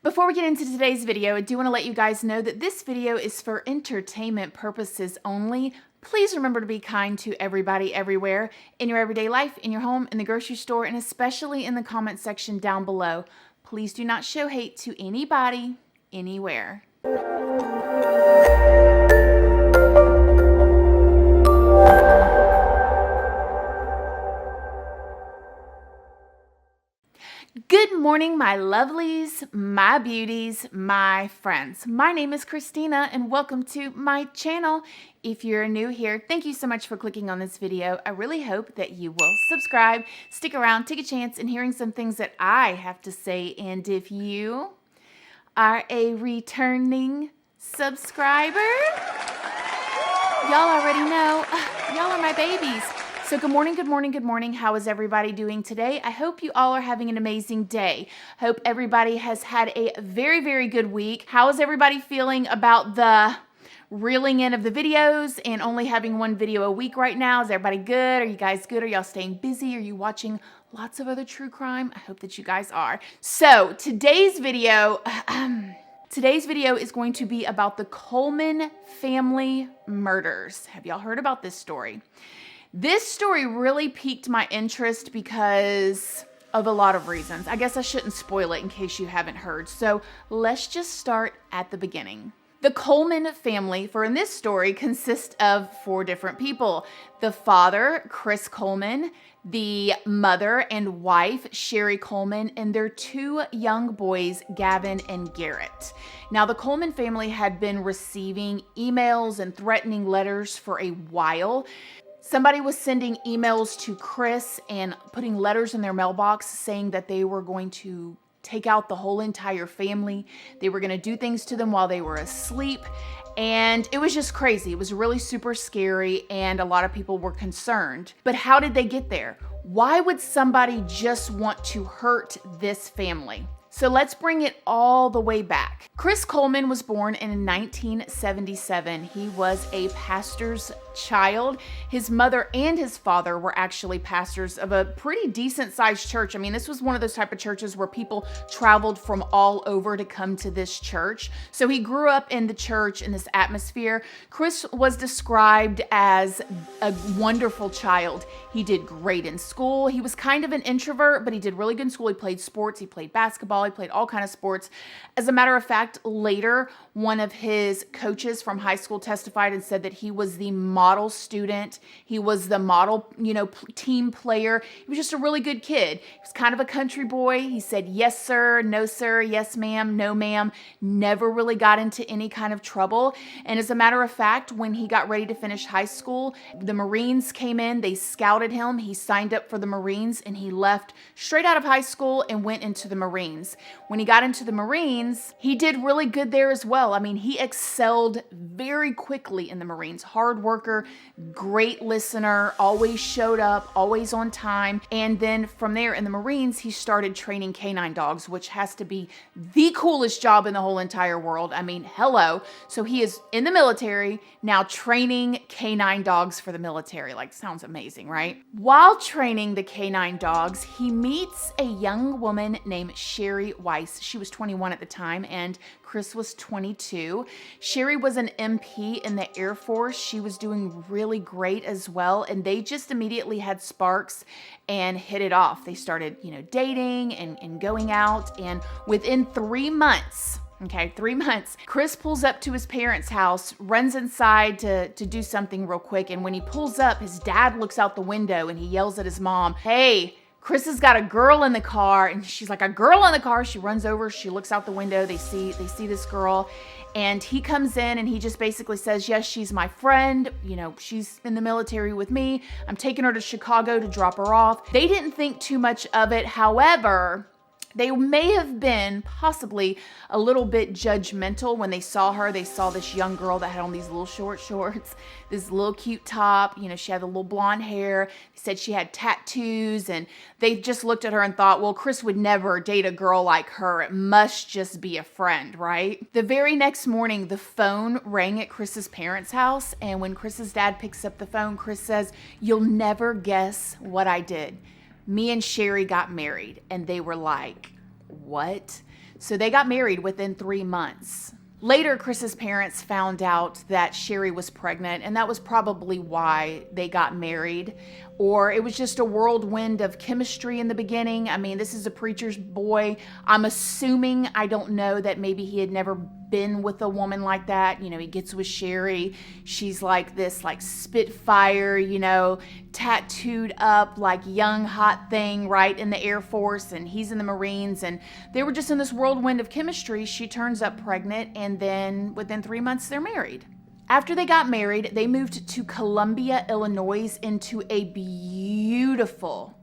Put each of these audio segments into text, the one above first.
Before we get into today's video, I do want to let you guys know that this video is for entertainment purposes only. Please remember to be kind to everybody everywhere, in your everyday life, in your home, in the grocery store, and especially in the comment section down below. Please do not show hate to anybody, anywhere. Good morning, my lovelies, my beauties, my friends. My name is Christina and welcome to my channel. If you're new here, thank you so much for clicking on this video. I really hope that you will subscribe, stick around, take a chance in hearing some things that I have to say. And if you are a returning subscriber, y'all already know, y'all are my babies. So good morning, good morning, good morning. How is everybody doing today? I hope you all are having an amazing day. Hope everybody has had a very, very good week. How is everybody feeling about the reeling in of the videos and only having one video a week right now? Is everybody good? Are you guys good? Are y'all staying busy? Are you watching lots of other true crime? I hope that you guys are. So today's video is going to be about the Coleman family murders. Have y'all heard about this story? This story really piqued my interest because of a lot of reasons. I guess I shouldn't spoil it in case you haven't heard. So let's just start at the beginning. The Coleman family, for in this story, consists of 4 different people. The father, Chris Coleman, the mother and wife, Sherri Coleman, and their 2 young boys, Gavin and Garrett. Now, the Coleman family had been receiving emails and threatening letters for a while. Somebody was sending emails to Chris and putting letters in their mailbox saying that they were going to take out the whole entire family. They were going to do things to them while they were asleep. And it was just crazy. It was really super scary and a lot of people were concerned. But how did they get there? Why would somebody just want to hurt this family? So let's bring it all the way back. Chris Coleman was born in 1977. He was a pastor's child. His mother and his father were actually pastors of a pretty decent sized church. I mean, this was one of those type of churches where people traveled from all over to come to this church. So he grew up in the church in this atmosphere. Chris was described as a wonderful child. He did great in school. He was kind of an introvert, but he did really good in school. He played sports. He played basketball. He played all kinds of sports. As a matter of fact, later, one of his coaches from high school testified and said that he was the model student. He was the model, team player. He was just a really good kid. He was kind of a country boy. He said, yes, sir, no, sir, yes, ma'am, no, ma'am. Never really got into any kind of trouble. And as a matter of fact, when he got ready to finish high school, the Marines came in, they scouted him. He signed up for the Marines and he left straight out of high school and went into the Marines. When he got into the Marines, he did really good there as well. I mean, he excelled very quickly in the Marines. Hard worker, great listener, always showed up, always on time. And then from there in the Marines, he started training canine dogs, which has to be the coolest job in the whole entire world. I mean, hello. So he is in the military now training canine dogs for the military. Like, sounds amazing, right? While training the canine dogs, he meets a young woman named Sherri Weiss. She was 21 at the time and Chris was 22. Sherri was an MP in the Air Force. She was doing really great as well. And they just immediately had sparks and hit it off. They started, dating and going out. And within 3 months, 3 months, Chris pulls up to his parents' house, runs inside to do something real quick. And when he pulls up, his dad looks out the window and he yells at his mom, "Hey, Chris has got a girl in the car." And she's like, "A girl in the car?" She runs over, she looks out the window, they see this girl, and he comes in and he just basically says, "Yes, she's my friend. She's in the military with me. I'm taking her to Chicago to drop her off." They didn't think too much of it. However, they may have been possibly a little bit judgmental when they saw her. They saw this young girl that had on these little short shorts, this little cute top. She had the little blonde hair. They said she had tattoos, and they just looked at her and thought, well, Chris would never date a girl like her. It must just be a friend, right? The very next morning, the phone rang at Chris's parents' house, and when Chris's dad picks up the phone, Chris says, "You'll never guess what I did. Me and Sherri got married." And they were like, "What?" So they got married within 3 months. Later, Chris's parents found out that Sherri was pregnant, and that was probably why they got married. Or it was just a whirlwind of chemistry in the beginning. I mean, this is a preacher's boy. I'm assuming, I don't know, that maybe he had never been with a woman like that. You know, he gets with Sherri. She's like this like spitfire, you know, tattooed up like young hot thing, right, in the Air Force, and he's in the Marines, and they were just in this whirlwind of chemistry. She turns up pregnant, and then within 3 months they're married. After they got married, they moved to Columbia, Illinois, into a beautiful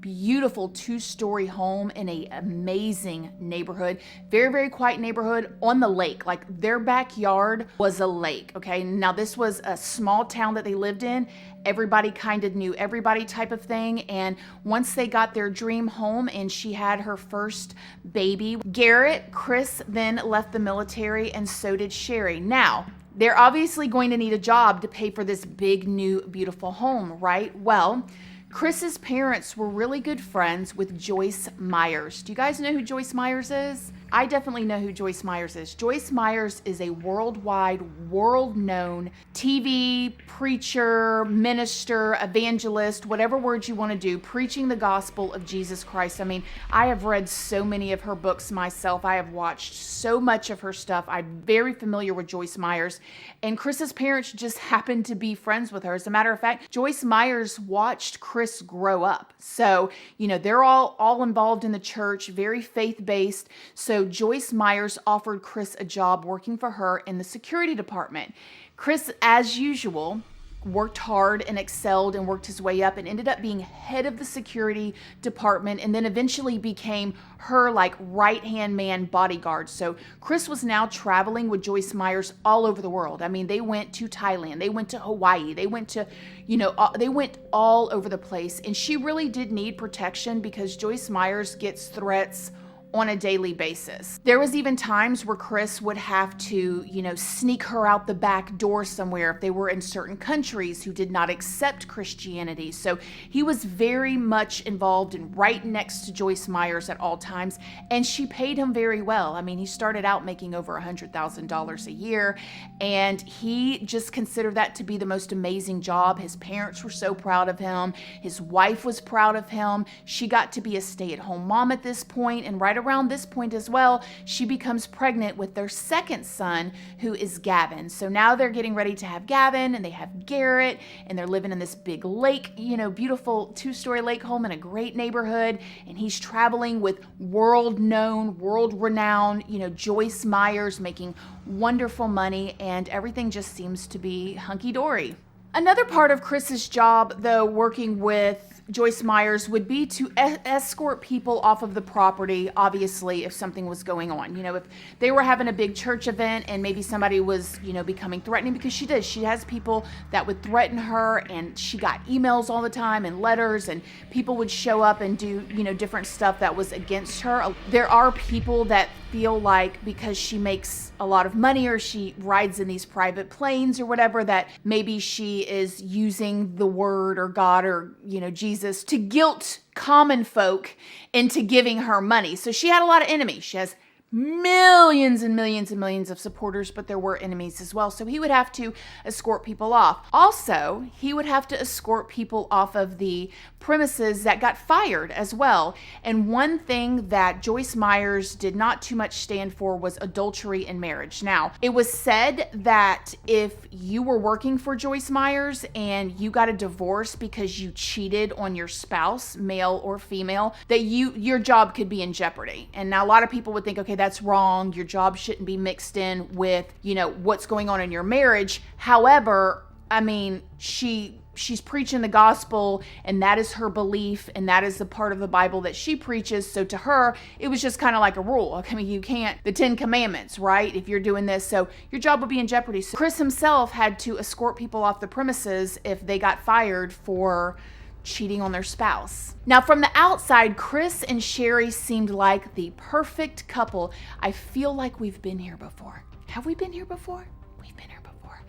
2-story home in an amazing neighborhood. Very, very quiet neighborhood on the lake. Like their backyard was a lake, okay? Now this was a small town that they lived in. Everybody kind of knew everybody type of thing. And once they got their dream home and she had her first baby, Garrett, Chris then left the military, and so did Sherri. Now, they're obviously going to need a job to pay for this big, new, beautiful home, right? Well, Chris's parents were really good friends with Joyce Meyers. Do you guys know who Joyce Meyers is? I definitely know who Joyce Meyers is. Joyce Meyers is a worldwide, world-known TV preacher, minister, evangelist, whatever words you want to do, preaching the gospel of Jesus Christ. I mean, I have read so many of her books myself. I have watched so much of her stuff. I'm very familiar with Joyce Meyers, and Chris's parents just happened to be friends with her. As a matter of fact, Joyce Meyers watched Chris grow up. So, you know, they're all involved in the church, very faith-based. So Joyce Meyers offered Chris a job working for her in the security department. Chris, as usual, worked hard and excelled and worked his way up and ended up being head of the security department, and then eventually became her like right-hand man bodyguard. So Chris was now traveling with Joyce Meyers all over the world. I mean, they went to Thailand, they went to Hawaii, they went to, you know, they went all over the place. And she really did need protection because Joyce Meyers gets threats on a daily basis. There was even times where Chris would have to, you know, sneak her out the back door somewhere if they were in certain countries who did not accept Christianity. So he was very much involved and right next to Joyce Meyers at all times, and she paid him very well. I mean, he started out making over $100,000 a year, and he just considered that to be the most amazing job. His parents were so proud of him. His wife was proud of him. She got to be a stay-at-home mom at this point, and right around this point as well, she becomes pregnant with their second son, who is Gavin. So now they're getting ready to have Gavin, and they have Garrett, and they're living in this big lake, you know, beautiful 2-story lake home in a great neighborhood. And he's traveling with world-known, world-renowned, you know, Joyce Meyers, making wonderful money, and everything just seems to be hunky-dory. Another part of Chris's job, though, working with Joyce Meyers, would be to escort people off of the property, obviously, if something was going on. You know, if they were having a big church event and maybe somebody was, you know, becoming threatening, because she does. She has people that would threaten her, and she got emails all the time and letters, and people would show up and do, you know, different stuff that was against her. There are people that feel like because she makes a lot of money or she rides in these private planes or whatever, that maybe she is using the word or God or, you know, Jesus to guilt common folk into giving her money. So she had a lot of enemies. She has millions and millions and millions of supporters, but there were enemies as well. So he would have to escort people off. Also, he would have to escort people off of the premises that got fired as well. And one thing that Joyce Meyers did not too much stand for was adultery in marriage. Now, it was said that if you were working for Joyce Meyers and you got a divorce because you cheated on your spouse, male or female, that your job could be in jeopardy. And now a lot of people would think, okay, that's wrong. Your job shouldn't be mixed in with, you know, what's going on in your marriage. However, I mean, she's preaching the gospel, and that is her belief, and that is the part of the Bible that she preaches. So to her, it was just kind of like a rule. I mean, you can't, the 10 Commandments, right? If you're doing this, so your job would be in jeopardy. So Chris himself had to escort people off the premises if they got fired for cheating on their spouse. Now, from the outside, Chris and Sherri seemed like the perfect couple. I feel like we've been here before. Have we been here before? We've been here before.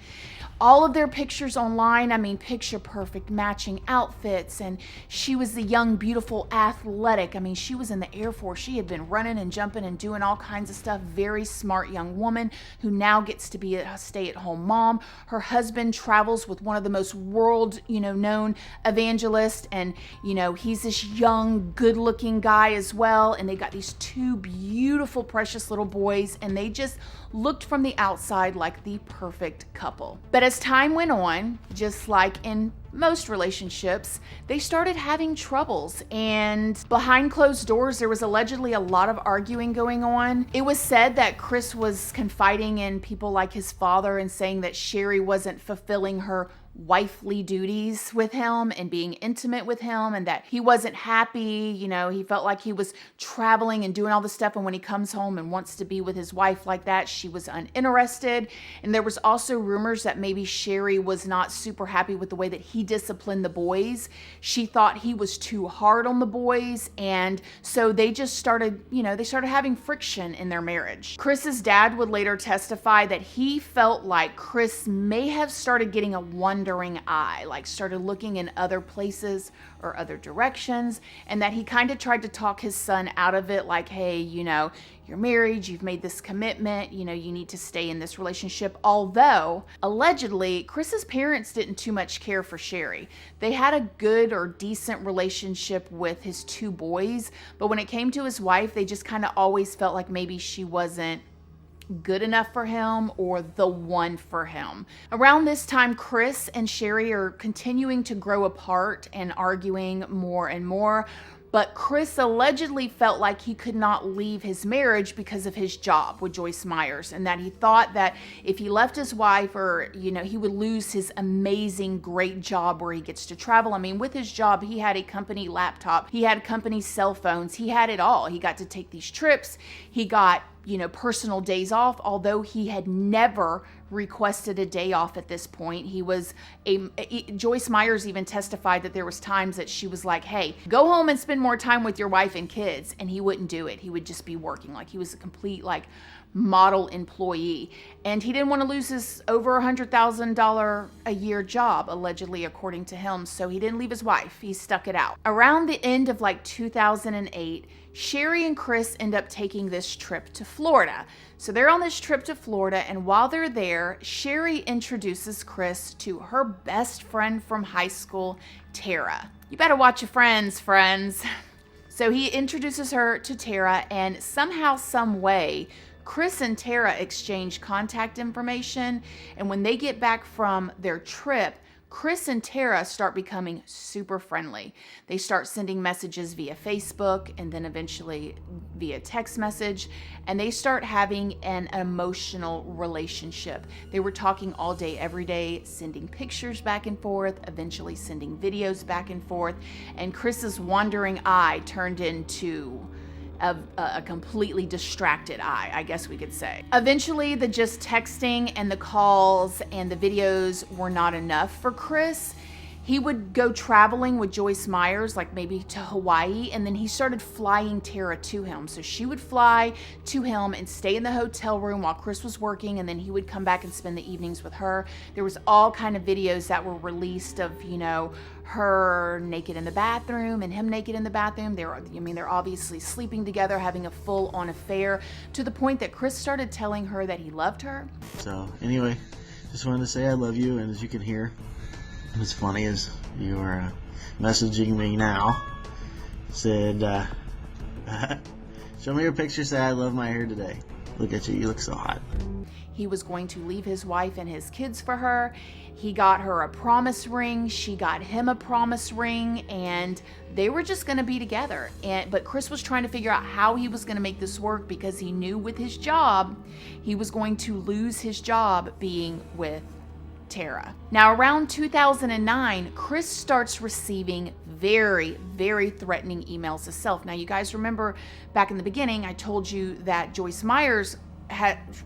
all of their pictures online. I mean, picture perfect matching outfits. And she was the young, beautiful, athletic. I mean, she was in the Air Force. She had been running and jumping and doing all kinds of stuff. Very smart young woman who now gets to be a stay-at-home mom. Her husband travels with one of the most world, known evangelists. And, he's this young, good-looking guy as well. And they got these two beautiful, precious little boys. And they just looked from the outside like the perfect couple. But as time went on, just like in most relationships, they started having troubles, and behind closed doors there was allegedly a lot of arguing going on. It was said that Chris was confiding in people like his father and saying that Sherri wasn't fulfilling her wifely duties with him and being intimate with him, and that he wasn't happy. He felt like he was traveling and doing all this stuff, and when he comes home and wants to be with his wife like that, she was uninterested. And there was also rumors that maybe Sherri was not super happy with the way that he disciplined the boys. She thought he was too hard on the boys, and so they just started, they started having friction in their marriage. Chris's dad would later testify that he felt like Chris may have started getting a wandering eye, like started looking in other places or other directions, and that he kind of tried to talk his son out of it, like, hey, you're married, you've made this commitment, you need to stay in this relationship. Although, allegedly, Chris's parents didn't too much care for Sherri. They had a good or decent relationship with his two boys, but when it came to his wife, they just kind of always felt like maybe she wasn't good enough for him or the one for him. Around this time, Chris and Sherri are continuing to grow apart and arguing more and more. But Chris allegedly felt like he could not leave his marriage because of his job with Joyce Meyers, and that he thought that if he left his wife, or, he would lose his amazing, great job where he gets to travel. I mean, with his job, he had a company laptop, he had company cell phones, he had it all. He got to take these trips, he got personal days off, although he had never requested a day off at this point. Joyce Meyers even testified that there was times that she was like, hey, go home and spend more time with your wife and kids. And he wouldn't do it. He would just be working. Like, he was a complete, model employee. And he didn't want to lose his over $100,000 a year job, allegedly, according to him. So he didn't leave his wife. He stuck it out. Around the end of 2008, Sherri and Chris end up taking this trip to Florida. So they're on this trip to Florida, and while they're there, Sherri introduces Chris to her best friend from high school, Tara. You better watch your friends. So he introduces her to Tara, and somehow, some way, Chris and Tara exchange contact information, and when they get back from their trip, Chris and Tara start becoming super friendly. They start sending messages via Facebook and then eventually via text message, and they start having an emotional relationship. They were talking all day, every day, sending pictures back and forth, eventually sending videos back and forth, and Chris's wandering eye turned into a completely distracted eye, I guess we could say. Eventually, the just texting and the calls and the videos were not enough for Chris. He would go traveling with Joyce Meyers, like maybe to Hawaii, and then he started flying Tara to him. So she would fly to him and stay in the hotel room while Chris was working, and then he would come back and spend the evenings with her. There was all kind of videos that were released of, her naked in the bathroom and him naked in the bathroom. They're obviously sleeping together, having a full-on affair, to the point that Chris started telling her that he loved her. So anyway, just wanted to say I love you, and as you can hear, what's funny is you were messaging me now, said, show me your picture, say I love my hair today. Look at you look so hot. He was going to leave his wife and his kids for her. He got her a promise ring. She got him a promise ring, and they were just going to be together. But Chris was trying to figure out how he was going to make this work, because he knew with his job, he was going to lose his job being with Tara. Now, around 2009, Chris starts receiving very, very threatening emails himself. Now, you guys remember back in the beginning, I told you that Joyce Meyers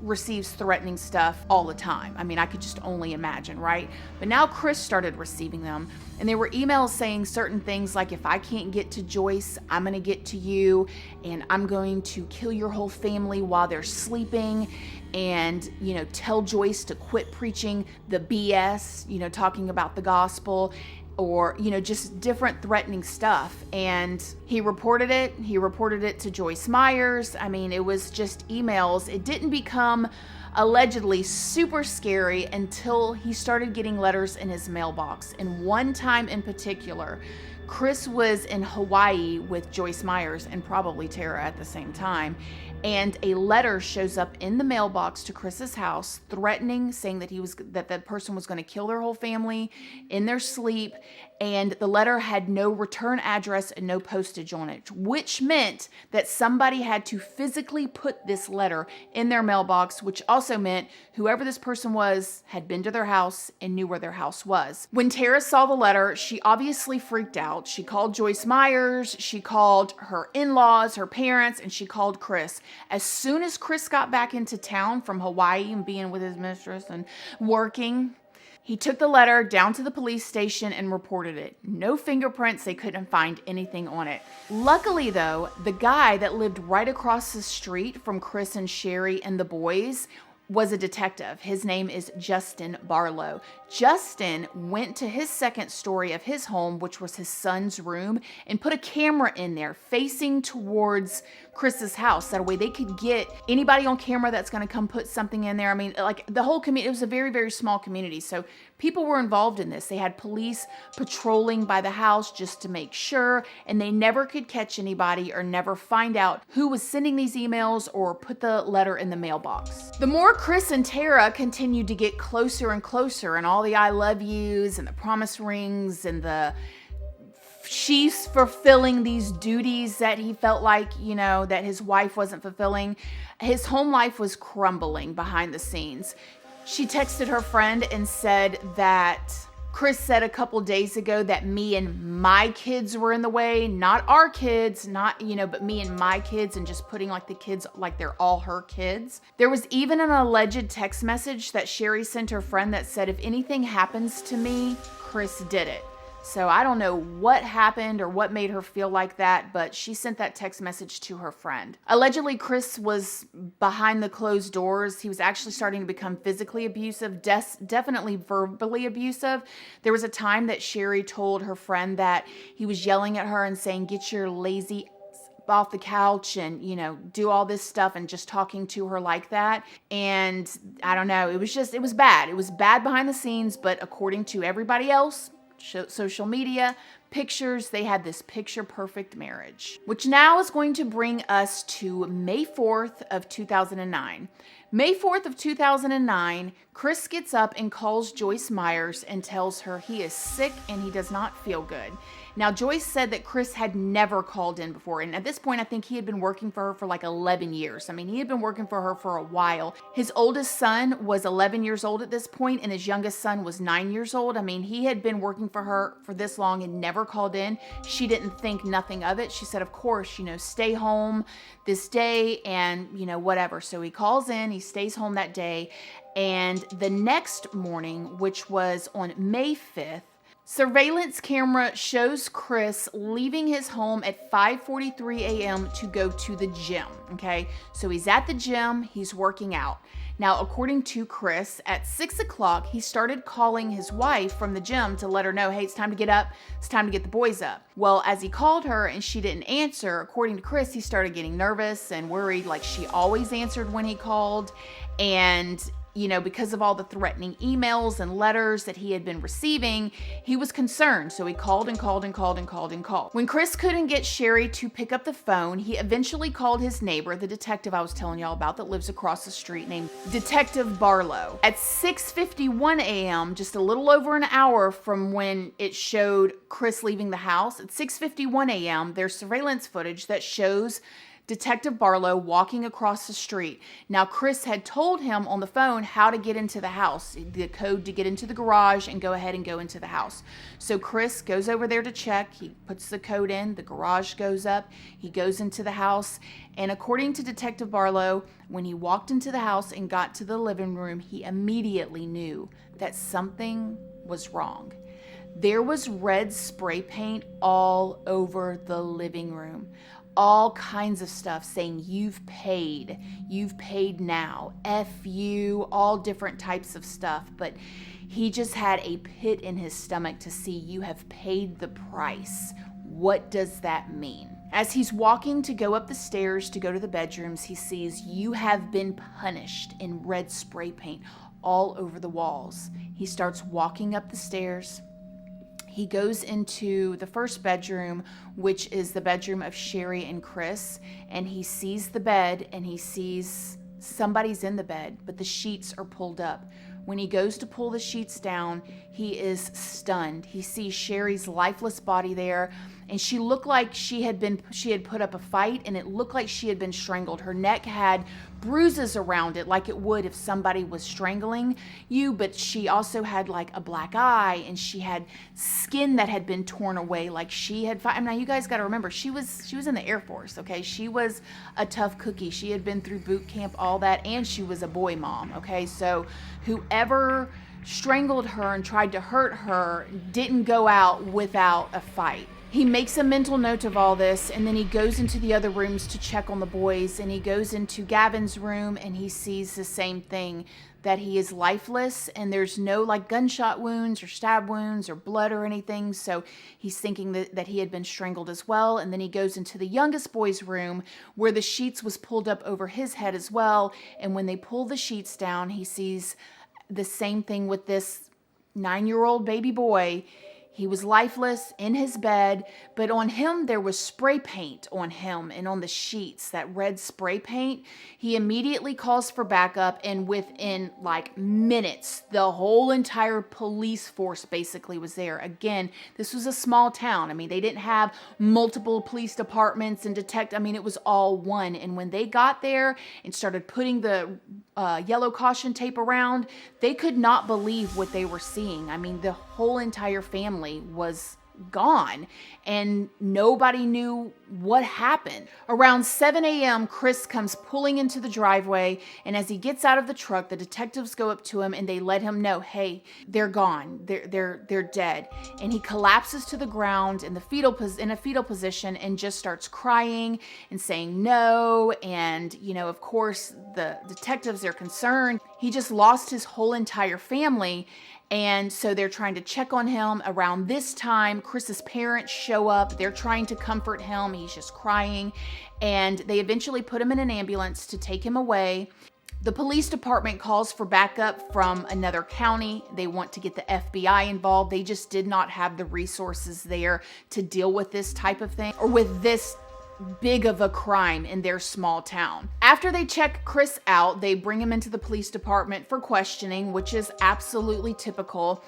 receives threatening stuff all the time. I mean, I could just only imagine, right? But now Chris started receiving them, and there were emails saying certain things like, if I can't get to Joyce, I'm going to get to you, and I'm going to kill your whole family while they're sleeping, and, tell Joyce to quit preaching the BS, talking about the gospel, or, just different threatening stuff. And he reported it. He reported it to Joyce Meyers. I mean, it was just emails. It didn't become allegedly super scary until he started getting letters in his mailbox. And one time in particular, Chris was in Hawaii with Joyce Meyers and probably Tara at the same time. And a letter shows up in the mailbox to Chris's house, threatening, saying that that person was going to kill their whole family in their sleep. And the letter had no return address and no postage on it, which meant that somebody had to physically put this letter in their mailbox, which also meant whoever this person was had been to their house and knew where their house was. When Tara saw the letter, she obviously freaked out. She called Joyce Meyers, she called her in-laws, her parents, and she called Chris. As soon as Chris got back into town from Hawaii and being with his mistress and working, he took the letter down to the police station and reported it. No fingerprints, they couldn't find anything on it. Luckily though, the guy that lived right across the street from Chris and Sherri and the boys was a detective. His name is Justin Barlow. Justin went to his second story of his home, which was his son's room, and put a camera in there facing towards Chris's house. That way they could get anybody on camera that's going to come put something in there. I mean, like the whole community, it was a very, very small community. So people were involved in this. They had police patrolling by the house just to make sure, and they never could catch anybody or never find out who was sending these emails or put the letter in the mailbox. The more Chris and Tara continued to get closer and closer, and all the I love yous and the promise rings and the she's fulfilling these duties that he felt like, that his wife wasn't fulfilling. His home life was crumbling behind the scenes. She texted her friend and said that Chris said a couple days ago that me and my kids were in the way, not our kids, but me and my kids, and just putting like the kids like they're all her kids. There was even an alleged text message that Sherri sent her friend that said, if anything happens to me, Chris did it. So I don't know what happened or what made her feel like that, but she sent that text message to her friend. Allegedly, Chris was behind the closed doors. He was actually starting to become physically abusive, definitely verbally abusive. There was a time that Sherri told her friend that he was yelling at her and saying, get your lazy off the couch and, do all this stuff, and just talking to her like that. And I don't know, it was bad. It was bad behind the scenes, but according to everybody else, social media, pictures, they had this picture perfect marriage. Which now is going to bring us to May 4th of 2009. May 4th of 2009, Chris gets up and calls Joyce Meyers and tells her he is sick and he does not feel good. Now, Joyce said that Chris had never called in before, and at this point, I think he had been working for her for like 11 years. I mean, he had been working for her for a while. His oldest son was 11 years old at this point, and his youngest son was 9 years old. I mean, he had been working for her for this long and never called in. She didn't think nothing of it. She said, of course, stay home this day and, whatever. So he calls in, he stays home that day, and the next morning, which was on May 5th, surveillance camera shows Chris leaving his home at 5:43 a.m. to go to the gym, okay? So he's at the gym, he's working out. Now, according to Chris, at 6 o'clock, he started calling his wife from the gym to let her know, hey, it's time to get up, it's time to get the boys up. Well, as he called her and she didn't answer, according to Chris, he started getting nervous and worried, like she always answered when he called. And because of all the threatening emails and letters that he had been receiving, he was concerned. So he called and called and called and called and called. When Chris couldn't get Sherri to pick up the phone, he eventually called his neighbor, the detective I was telling y'all about that lives across the street, named Detective Barlow. At 6:51 a.m., just a little over an hour from when it showed Chris leaving the house, at 6:51 a.m., there's surveillance footage that shows Detective Barlow walking across the street. Now, Chris had told him on the phone how to get into the house, the code to get into the garage and go ahead and go into the house. So Chris goes over there to check. He puts the code in. The garage goes up. He goes into the house. And according to Detective Barlow, when he walked into the house and got to the living room, he immediately knew that something was wrong. There was red spray paint all over the living room. All kinds of stuff saying, you've paid now, F you, all different types of stuff. But he just had a pit in his stomach to see, you have paid the price. What does that mean? As he's walking to go up the stairs to go to the bedrooms, he sees, you have been punished, in red spray paint all over the walls. He starts walking up the stairs. He goes into the first bedroom, which is the bedroom of Sherri and Chris, and he sees the bed, and he sees somebody's in the bed, but the sheets are pulled up. When he goes to pull the sheets down, he is stunned. He sees Sherri's lifeless body there, and she looked like she had put up a fight, and it looked like she had been strangled. Her neck had bruises around it like it would if somebody was strangling you, but she also had like a black eye, and she had skin that had been torn away like she had fought. Now you guys got to remember, she was in the Air Force, okay? She was a tough cookie. She had been through boot camp, all that, and she was a boy mom, okay? So whoever strangled her and tried to hurt her didn't go out without a fight. He makes a mental note of all this, and then he goes into the other rooms to check on the boys, and he goes into Gavin's room, and he sees the same thing, that he is lifeless, and there's no like gunshot wounds or stab wounds or blood or anything, so he's thinking that he had been strangled as well. And then he goes into the youngest boy's room, where the sheets was pulled up over his head as well, and when they pull the sheets down, he sees the same thing with this 9-year-old baby boy. He was lifeless in his bed, but on him there was spray paint on him and on the sheets, that red spray paint. He immediately calls for backup, and within like minutes, the whole entire police force basically was there. Again, this was a small town. I mean, they didn't have multiple police departments and it was all one. And when they got there and started putting the yellow caution tape around, they could not believe what they were seeing. I mean, the whole entire family was gone, and nobody knew what happened. Around 7 a.m., Chris comes pulling into the driveway, and as he gets out of the truck, the detectives go up to him and they let him know, hey, they're gone. They're dead. And he collapses to the ground in a fetal position and just starts crying and saying no. And, of course, the detectives are concerned. He just lost his whole entire family. And so they're trying to check on him. Around this time, Chris's parents show up. They're trying to comfort him. He's just crying. And they eventually put him in an ambulance to take him away. The police department calls for backup from another county. They want to get the FBI involved. They just did not have the resources there to deal with this type of thing, or with this big of a crime in their small town. After they check Chris out, they bring him into the police department for questioning, which is absolutely typical.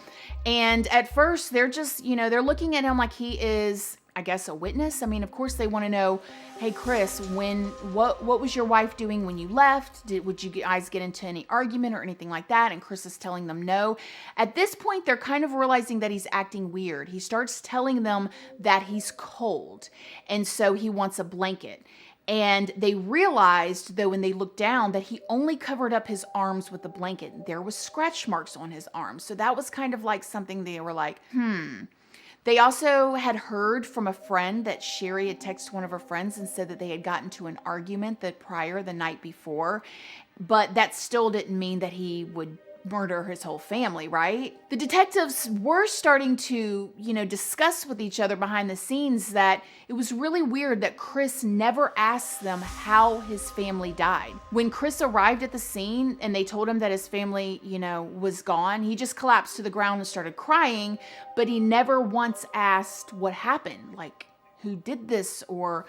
And at first, they're just, they're looking at him like he is, I guess, a witness. I mean, of course, they want to know, hey, Chris, what was your wife doing when you left? Would you guys get into any argument or anything like that? And Chris is telling them no. At this point, they're kind of realizing that he's acting weird. He starts telling them that he's cold, and so he wants a blanket. And they realized, though, when they looked down, that he only covered up his arms with the blanket. There was scratch marks on his arms. So that was kind of like something they were like, They also had heard from a friend that Sherri had texted one of her friends and said that they had gotten to an argument the night before, but that still didn't mean that he would murder his whole family, right? The detectives were starting to, discuss with each other behind the scenes that it was really weird that Chris never asked them how his family died. When Chris arrived at the scene and they told him that his family, was gone, he just collapsed to the ground and started crying, but he never once asked what happened, like who did this, or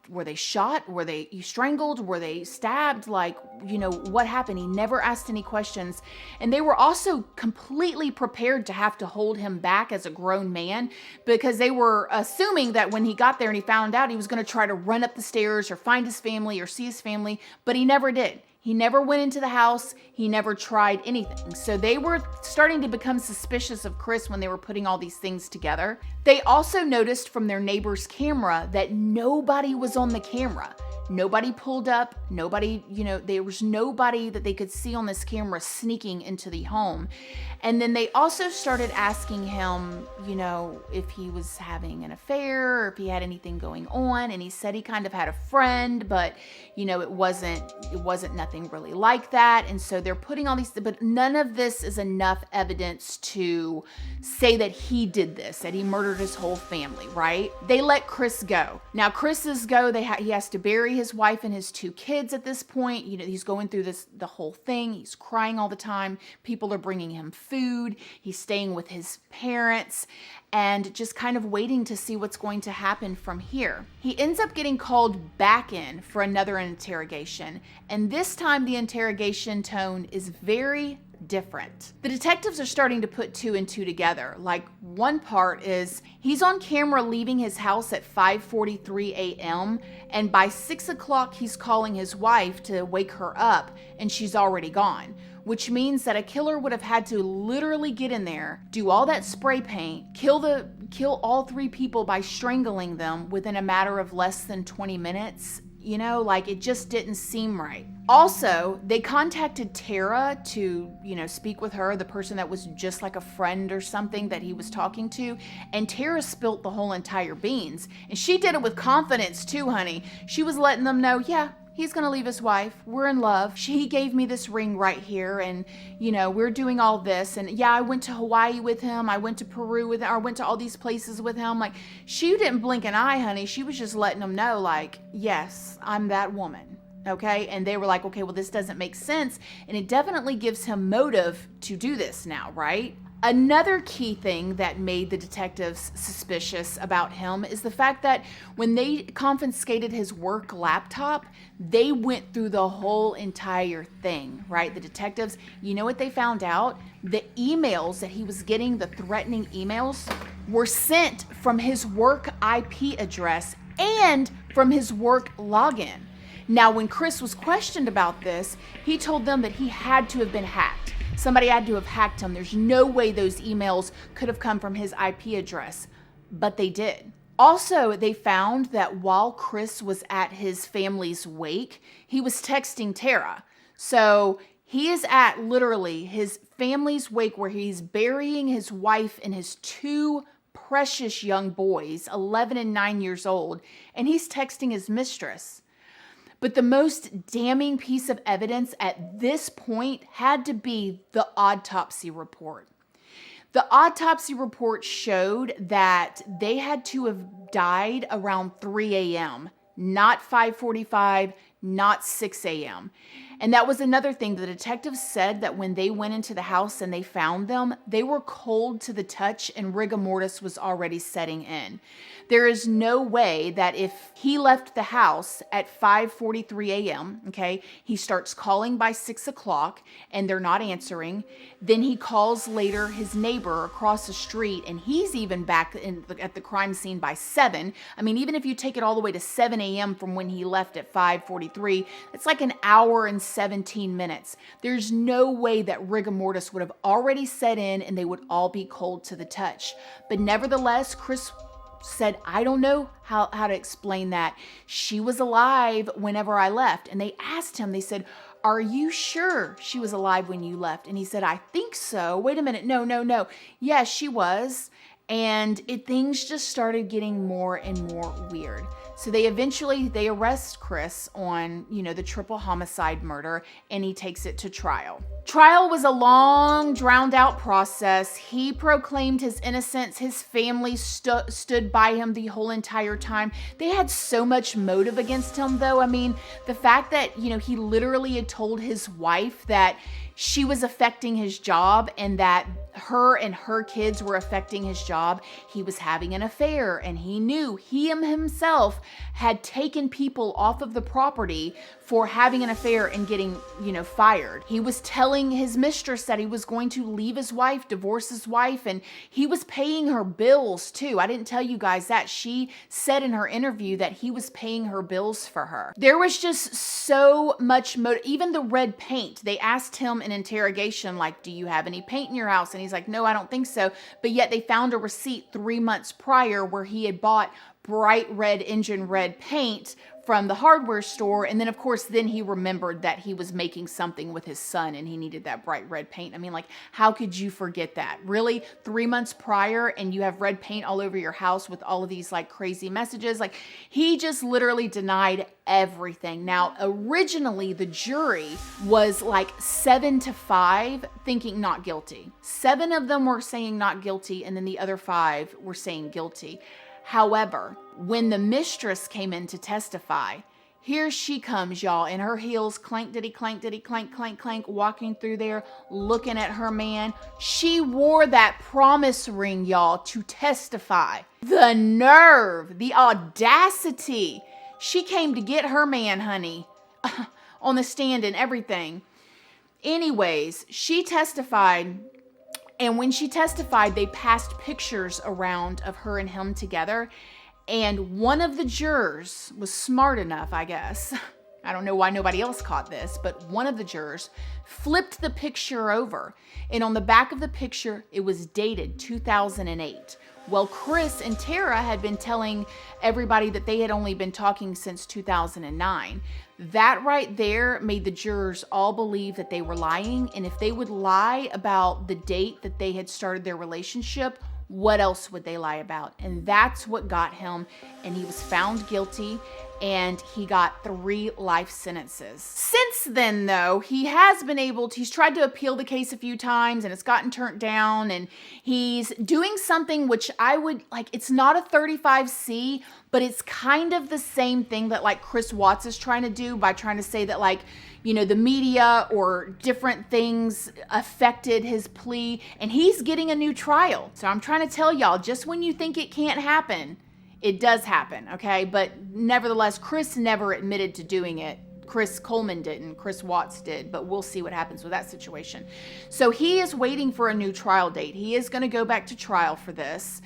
were they shot? Were they strangled? Were they stabbed? Like, what happened? He never asked any questions. And they were also completely prepared to have to hold him back as a grown man, because they were assuming that when he got there and he found out, he was going to try to run up the stairs or find his family or see his family, but he never did. He never went into the house. He never tried anything. So they were starting to become suspicious of Chris when they were putting all these things together. They also noticed from their neighbor's camera that nobody was on the camera. Nobody pulled up. Nobody, there was nobody that they could see on this camera sneaking into the home. And then they also started asking him, if he was having an affair or if he had anything going on. And he said he kind of had a friend, but, it wasn't nothing really like that. And so they're putting all these, but none of this is enough evidence to say that he did this, that he murdered his whole family, right? They let Chris go. Now, Chris's go, he has to bury his wife and his 2 kids at this point. He's going through the whole thing. He's crying all the time. People are bringing him food. He's staying with his parents and just kind of waiting to see what's going to happen from here. He ends up getting called back in for another interrogation. And this time the interrogation tone is very different. The detectives are starting to put 2 and 2 together. Like, one part is he's on camera leaving his house at 5:43 a.m. and by 6 o'clock he's calling his wife to wake her up and she's already gone, which means that a killer would have had to literally get in there, do all that spray paint, kill all 3 people by strangling them within a matter of less than 20 minutes. It just didn't seem right. Also, they contacted Tara to, speak with her, the person that was just like a friend or something that he was talking to. And Tara spilt the whole entire beans. And she did it with confidence too, honey. She was letting them know, yeah, he's going to leave his wife. We're in love. He gave me this ring right here. And, we're doing all this. And yeah, I went to Hawaii with him. I went to Peru with him. I went to all these places with him. Like, she didn't blink an eye, honey. She was just letting them know, like, yes, I'm that woman. Okay. And they were like, okay, well, this doesn't make sense. And it definitely gives him motive to do this now, right? Another key thing that made the detectives suspicious about him is the fact that when they confiscated his work laptop, they went through the whole entire thing, right? The detectives, you know what they found out? The emails that he was getting, the threatening emails, were sent from his work IP address and from his work login. Now, when Chris was questioned about this, he told them that he had to have been hacked. Somebody had to have hacked him. There's no way those emails could have come from his IP address, but they did. Also, they found that while Chris was at his family's wake, he was texting Tara. So he is at literally his family's wake where he's burying his wife and his 2 precious young boys, 11 and 9 years old, and he's texting his mistress. But the most damning piece of evidence at this point had to be the autopsy report. The autopsy report showed that they had to have died around 3 a.m., not 5:45, not 6 a.m. And that was another thing. The detectives said that when they went into the house and they found them, they were cold to the touch and rigor mortis was already setting in. There is no way that if he left the house at 5:43 a.m., okay, he starts calling by 6 o'clock and they're not answering. Then he calls later his neighbor across the street and he's even back at the crime scene by 7. I mean, even if you take it all the way to 7 a.m. from when he left at 5:43, it's like an hour and 17 minutes. There's no way that rigor mortis would have already set in and they would all be cold to the touch. But nevertheless, Chris said, I don't know how to explain that. She was alive whenever I left. And they asked him, they said, are you sure she was alive when you left? And he said, I think so. Wait a minute. No. Yes, she was. And things just started getting more and more weird. So they arrest Chris on, the triple homicide murder, and he takes it to trial. Trial was a long, drowned out process. He proclaimed his innocence. His family stood by him the whole entire time. They had so much motive against him, though. I mean, the fact that, he literally had told his wife that she was affecting his job and that her and her kids were affecting his job. job, he was having an affair, and he knew he himself had taken people off of the property for having an affair and getting, fired. He was telling his mistress that he was going to leave his wife, divorce his wife, and he was paying her bills too. I didn't tell you guys that. She said in her interview that he was paying her bills for her. There was just so much even the red paint. They asked him in interrogation, like, do you have any paint in your house? And he's like, no, I don't think so. But yet they found a receipt 3 months prior where he had bought bright red engine red paint from the hardware store. And then, of course, then he remembered that he was making something with his son and he needed that bright red paint. I mean, like, how could you forget that? Really? 3 months prior, and you have red paint all over your house with all of these like crazy messages? Like, he just literally denied everything. Now, originally the jury was like 7-5 thinking not guilty. 7 of them were saying not guilty, and then the other 5 were saying guilty. However, when the mistress came in to testify, here she comes, y'all, in her heels, clank, diddy, clank, clank, clank, walking through there, looking at her man. She wore that promise ring, y'all, to testify. The nerve, the audacity. She came to get her man, honey, on the stand and everything. Anyways, she testified. And when she testified, they passed pictures around of her and him together. And one of the jurors was smart enough, I guess. I don't know why nobody else caught this, but one of the jurors flipped the picture over. And on the back of the picture, it was dated 2008. Well, Chris and Tara had been telling everybody that they had only been talking since 2009. That right there made the jurors all believe that they were lying. And if they would lie about the date that they had started their relationship, what else would they lie about? And that's what got him. And he was found guilty, and he got 3 life sentences. Since then, though, he's tried to appeal the case a few times, and it's gotten turned down, and he's doing something which I would, like, it's not a 35C, but it's kind of the same thing that, like, Chris Watts is trying to do by trying to say that, like, the media or different things affected his plea, and he's getting a new trial. So I'm trying to tell y'all, just when you think it can't happen, it does happen, okay? But nevertheless, Chris never admitted to doing it. Coleman didn't. Chris Watts did. But we'll see what happens with that situation. So he is waiting for a new trial date. He is going to go back to trial for this.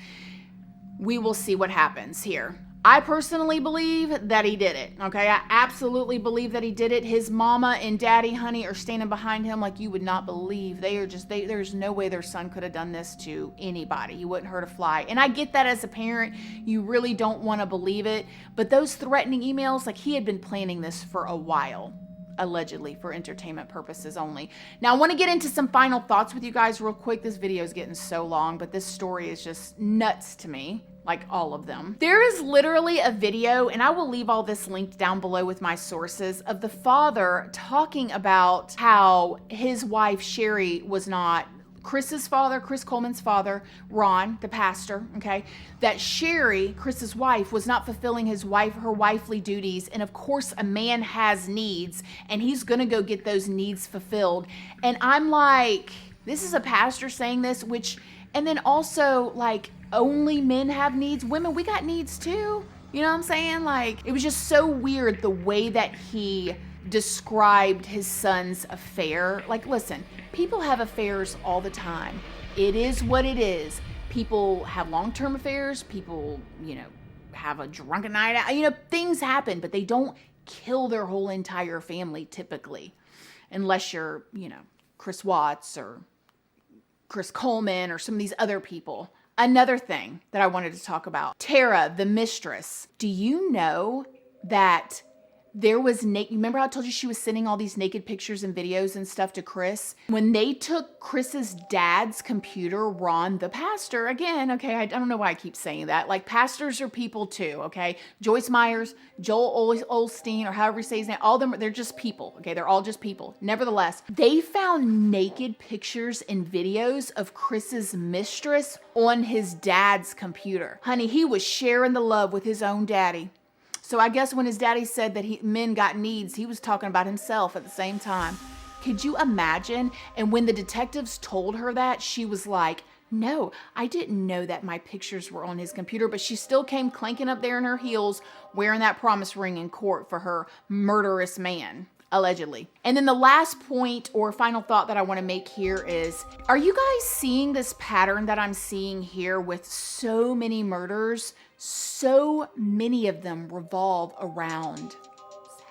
We will see what happens here. I personally believe that he did it, okay? I absolutely believe that he did it. His mama and daddy, honey, are standing behind him like you would not believe. There's no way their son could have done this to anybody. He wouldn't hurt a fly. And I get that as a parent. You really don't want to believe it. But those threatening emails, like, he had been planning this for a while. Allegedly, for entertainment purposes only. Now, I want to get into some final thoughts with you guys real quick. This video is getting so long, but this story is just nuts to me. Like, all of them. There is literally a video, and I will leave all this linked down below with my sources, of the father talking about how his wife, Sherri, was not Chris's father, Chris Coleman's father, Ron, the pastor, okay, that Sherri, Chris's wife, was not fulfilling her wifely duties. And of course, a man has needs, and he's gonna go get those needs fulfilled. And I'm like, this is a pastor saying this, and then also, like, only men have needs. Women, we got needs too. You know what I'm saying? Like, it was just so weird the way that he described his son's affair. Like, listen, people have affairs all the time. It is what it is. People have long-term affairs. People, have a drunken night out. Things happen, but they don't kill their whole entire family typically. Unless you're, Chris Watts or Chris Coleman or some of these other people. Another thing that I wanted to talk about. Tara, the mistress. Do you know that there was remember how I told you she was sending all these naked pictures and videos and stuff to Chris? When they took Chris's dad's computer, Ron, the pastor, again, okay, I don't know why I keep saying that. Like, pastors are people too, okay? Joyce Meyers, Joel Osteen, or however you say his name, all of them, they're just people, okay? They're all just people. Nevertheless, they found naked pictures and videos of Chris's mistress on his dad's computer. Honey, he was sharing the love with his own daddy. So I guess when his daddy said that men got needs, he was talking about himself at the same time. Could you imagine? And when the detectives told her that, she was like, No, I didn't know that my pictures were on his computer, but she still came clanking up there in her heels, wearing that promise ring in court for her murderous man, allegedly. And then the last point or final thought that I want to make here is, are you guys seeing this pattern that I'm seeing here with so many murders? So many of them revolve around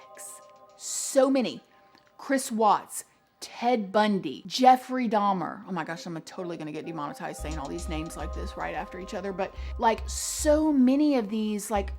sex. So many. Chris Watts, Ted Bundy, Jeffrey Dahmer. Oh my gosh, I'm totally going to get demonetized saying all these names like this right after each other. But like so many of these, like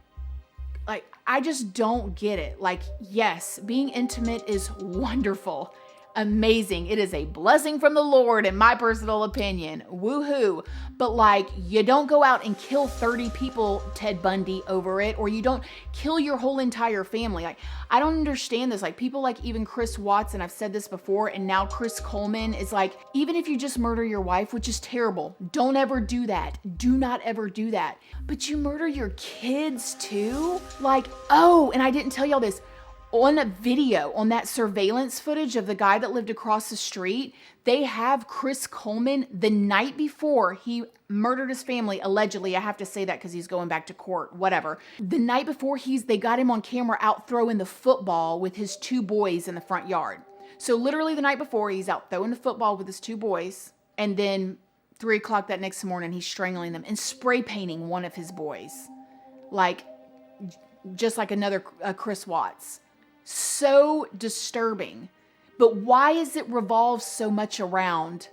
I just don't get it. Like, yes, being intimate is wonderful, amazing. It is a blessing from the Lord, in my personal opinion. Woohoo. But like, you don't go out and kill 30 people, Ted Bundy, over it, or you don't kill your whole entire family. Like, I don't understand this. Like, people like even Chris Watts, and I've said this before, and now Chris Coleman is like, even if you just murder your wife, which is terrible, don't ever do that. Do not ever do that. But you murder your kids too? Like, oh, and I didn't tell y'all this. On a video, on that surveillance footage of the guy that lived across the street, they have Chris Coleman the night before he murdered his family, allegedly. I have to say that because he's going back to court, whatever. The night before, they got him on camera out throwing the football with his 2 boys in the front yard. So literally the night before, he's out throwing the football with his 2 boys. And then 3 o'clock that next morning, he's strangling them and spray painting one of his boys. Like, just like another Chris Watts. So disturbing. But why is it revolve so much around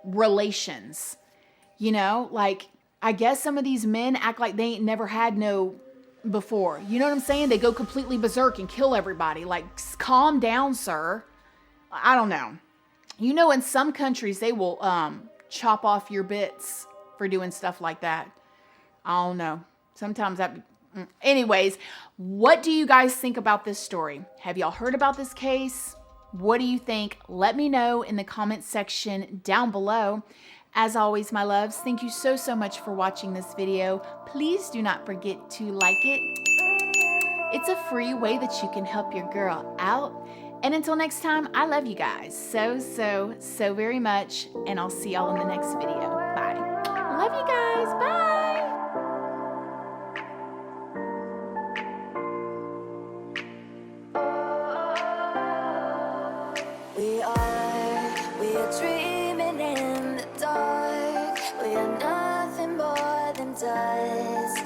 relations? You know, like, I guess some of these men act like they ain't never had no before. You know what I'm saying? They go completely berserk and kill everybody. Like, calm down, sir. I don't know. You know, in some countries, they will chop off your bits for doing stuff like that. I don't know. Sometimes that... Anyways, what do you guys think about this story? Have y'all heard about this case? What do you think? Let me know in the comment section down below. As always, my loves, thank you so, so much for watching this video. Please do not forget to like it. It's a free way that you can help your girl out. And until next time, I love you guys so, so, so very much. And I'll see y'all in the next video. Bye. Love you guys. Bye. We are dreaming in the dark. We are nothing more than dust.